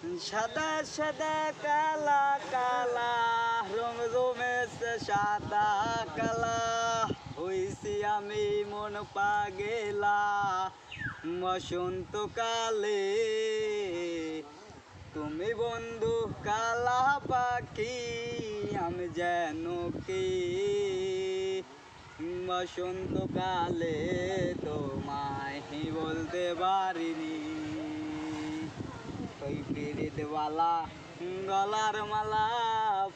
সাদা সাদা কালা কালা রং জমেছে সাদা কালা হইছি আমি মন পাগেলা বসন্তকালে। তুমি বন্ধু কালা পাখি আমি যেন কি বসন্তকালে তোমায় বলতে পারিনি। ওই পিরিতওয়ালা গলার মালা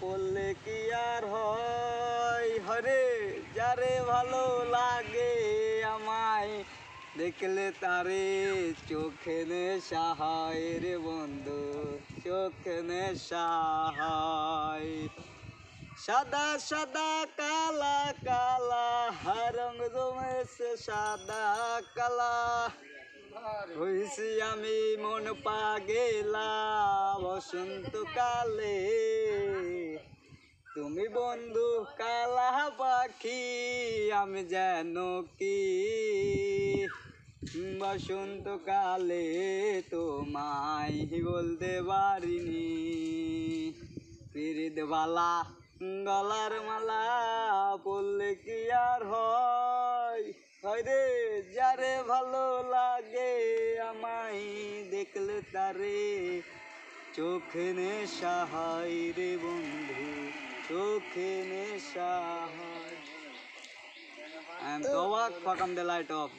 পড়লে কি আর হয়, হরে যারে ভালো লাগে আমায় দেখলে তারে চোখে নেশা হয় রে বন্ধু, চোখে নেশা হয়। সাদা সাদা কালা কালা রং জমেছে সাদা কালা হইছি আমি মন পাগেলা বসন্তকালে। তুমি বন্ধু কালা পাখি আমি যেন কি বসন্তকালে তোমায় বলতে পারিনি। পিরিতওয়ালা গলার মালা পড়লে কি আর হয়, রে যারে ভালো লাগে আমায় দেখলে তারে চোখে নেশা হয় রে বন্ধু, চোখে নেশা হয়। I am Tawak, fuck, the light off.